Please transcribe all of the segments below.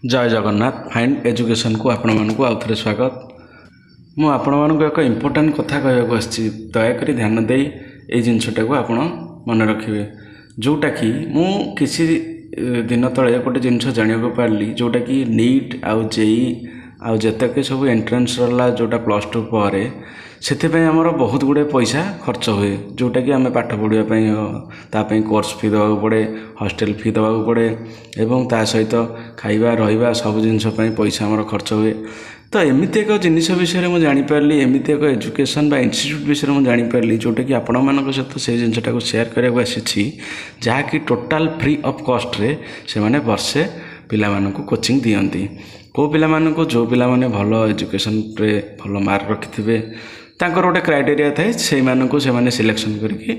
जय Jagannath find education को आपण मानक आउ थे स्वागत। मु आपण मानक एक इम्पोर्टाट कथा कहवाक आसी दयाकोरी ध्यान दे ये जिनटा को आप मन रखिए जोटा कि मु किसी दिन तले गोटे जिनस जाना पार्ली जोटा कि नीट आउ जेई आउ जितक सब एंट्रेंस रहा जोटा +2 पर से आमर बहुत गुड़े पैसा खर्च हुए जोटा कि आम पाठ पढ़ापी कोर्स फी देवा पड़े हॉस्टल फी देवा पड़े एवं ता सहित खाइबा रहिबा सब जिनस पैसा आमर खर्च हुए। तो एमती एक जिनिस विषय में जापारि एमती एक एजुकेशन बा इंस्टीट्यूट विषय में जापारि जोटा कि आपण मान सहित से जिनटा को शेयर करने आसी जहाँकि टोटाल फ्री ऑफ कॉस्ट रे से माने वर्षे पिला मानकु कोचिंग दियंती को पिला मानकु जो पिला माने भलो एजुकेशन रे भलो मार्क रखिथिबे तांकर गोटे क्राइटेरिया थाए से मानकु से माने सिलेक्शन करके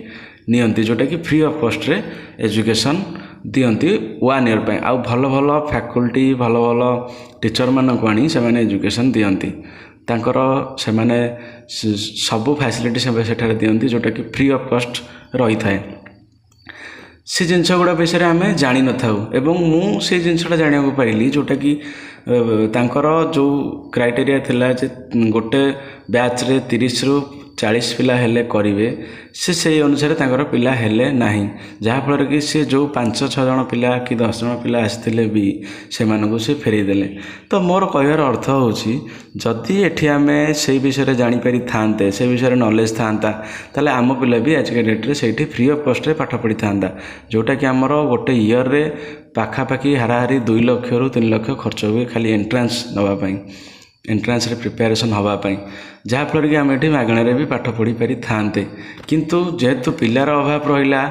नियंती जोटा कि फ्री ऑफ कॉस्ट रे एजुकेशन दियंती 1 ईयर पे आउ भलो भलो फैकल्टी भलो भलो टीचर मानकु आनी से माने एजुकेशन दियंती तांकर से माने सब फैसिलिटी से दियंती जोटा कि फ्री ऑफ कॉस्ट रही थाए। से जिनस गुड़ा विषय आम जानी न था एवं मु से जिनसा जाना पाइली जोटा कि तांकर जो क्राइटेरिया थिला जे गोटे बैच रे 30 रु 40 पिला हेले करिवे से अनुसार तांकर पिला हेले नाही जहाँफल कि सी जो 5-6 जन पिला कि 10 जन पिला आसते भी से मानकु से फेरे देले। तो मोर कहर अर्थ होची जदि एठी आमे से विषय जानीपारि थांते से विषय नॉलेज थांता ताले आम पिला भी आज के डेट रे सेठी फ्री ऑफ कॉस्ट रे पाठ पढ़ी थांता जोटा कि आमर गोटे ईयर रे पाखापाखि हाराहारी 2 लाख रु 3 लाख खर्च हुए खाली एंट्रांस नापी एंट्रांस रे प्रिपेरेसन हाँवाई जहाँफल कि आम ये मागणार भी पाठ पढ़ी पारि थांते किंतु जेहेतु पिलार अभाव रहा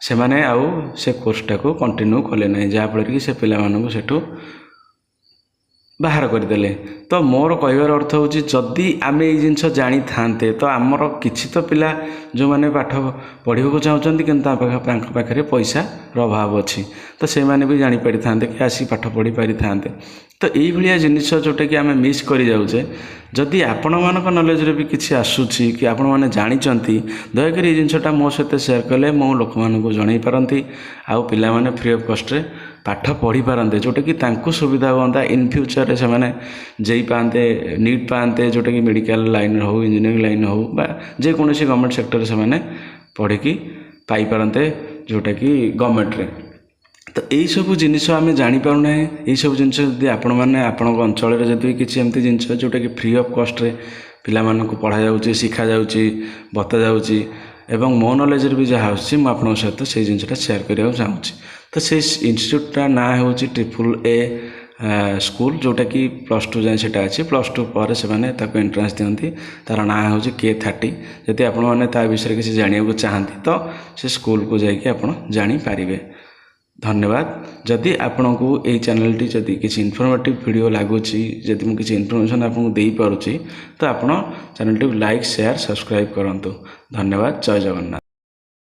से माने आउ से कोर्सटा को कंटिन्यू कले ना जहाँफल कि से पिला मानकु सेठू बाहर करदेले। तो मोर कहर अर्थ हूँ जदि आम ये जिनस जानी थांते तो आमर किछि तो पिला जो मैंने पाठ पढ़ा चाहते कि पाखे पैसा अभाव अच्छी तो से मैंने भी जापारि था कि आसी पाठ पढ़ी पारि था। तो ये जिनिस जोटा कि आम मिस कर जाऊे जदि आपण मानक नॉलेज रे भी किसी आसूची कि आपण मैंने जानते दयाकोरी ये जिनटा मो सहित शेयर कले मो लोक मानक जन पारती आउ पिला माने फ्री ऑफ कॉस्ट रे पाठ पढ़ी पारते जोटा कि तांको सुविधा होता इन फ्यूचर से मैंने जेई पाते नीट पाते जोटा कि मेडिकल लाइन हो इंजीनियरिंग लाइन हो बा जेकोसी गवर्नमेंट सेक्टर से मैंने पढ़ी पाई पारते जोटा कि गवर्नमेंट रे। तो यही सब जिनिस आम जापारूना यही सब जिन आपण मैंने आपण अंचल जब किसी एमती जिनस जोटा कि फ्री ऑफ कॉस्ट रे पिला मानकु पढ़ा जाउची शिखा जाउची बता जाउची एवं मो नॉलेज भी जहाँ आसूँ मुझे सहित से जिनटा शेयर करने चाहूँगी। तो से इंस्टीट्यूटा ना हूँ AAA स्कूल जोटा कि +2 जाए सेटा अच्छी +2 पर से एंट्रांस दिखती तार ना हूँ K30 जदि आपण मैंने विषय किसी जानने चाहती तो से स्कूल को जाकि आप जानीपारे। धन्यवाद। जदि आपण को यही चैनल टी जदि किसी इनफॉर्मेटिव वीडियो लगुच जदि मुझे किसी इनफॉरमेशन आपको दे पारुची तो आप channel T like share subscribe करूँ। धन्यवाद। जय जगन्नाथ।